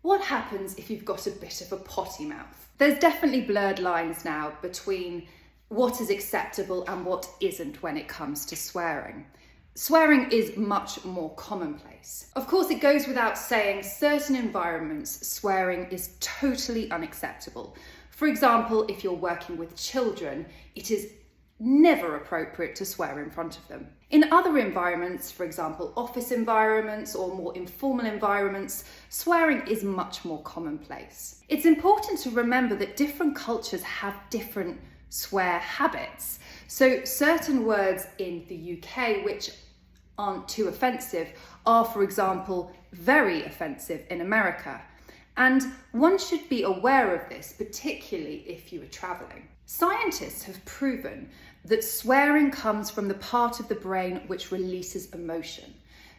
What happens if you've got a bit of a potty mouth? There's definitely blurred lines now between what is acceptable and what isn't when it comes to swearing. Swearing is much more commonplace. Of course, it goes without saying, certain environments, swearing is totally unacceptable. For example, if you're working with children, it is never appropriate to swear in front of them. In other environments, for example, office environments or more informal environments, swearing is much more commonplace. It's important to remember that different cultures have different swear habits. So certain words in the UK which aren't too offensive are, for example, very offensive in America. And one should be aware of this, particularly if you are traveling. Scientists have proven that swearing comes from the part of the brain which releases emotion.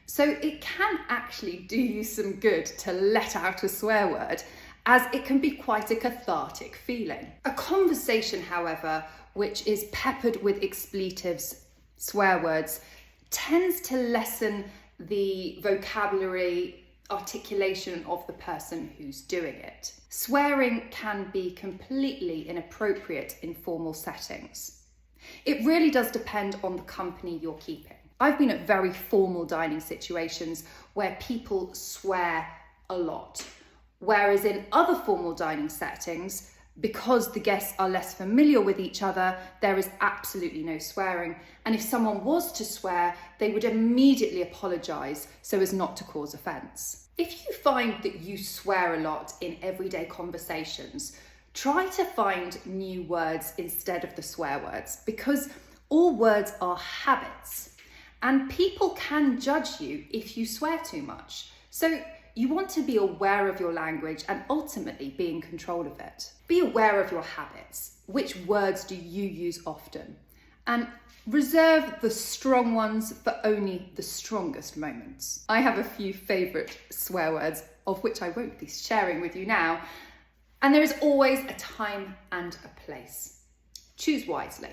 So it can actually do you some good to let out a swear word, as it can be quite a cathartic feeling. A conversation, however, which is peppered with expletives, swear words, tends to lessen the vocabulary, articulation of the person who's doing it. Swearing can be completely inappropriate in formal settings. It really does depend on the company you're keeping. I've been at very formal dining situations where people swear a lot, whereas in other formal dining settings, because the guests are less familiar with each other, there is absolutely no swearing. And if someone was to swear, they would immediately apologise so as not to cause offence. If you find that you swear a lot in everyday conversations, try to find new words instead of the swear words, because all words are habits and people can judge you if you swear too much. So you want to be aware of your language and ultimately be in control of it. Be aware of your habits. Which words do you use often? And reserve the strong ones for only the strongest moments. I have a few favourite swear words, of which I won't be sharing with you now. And there is always a time and a place. Choose wisely.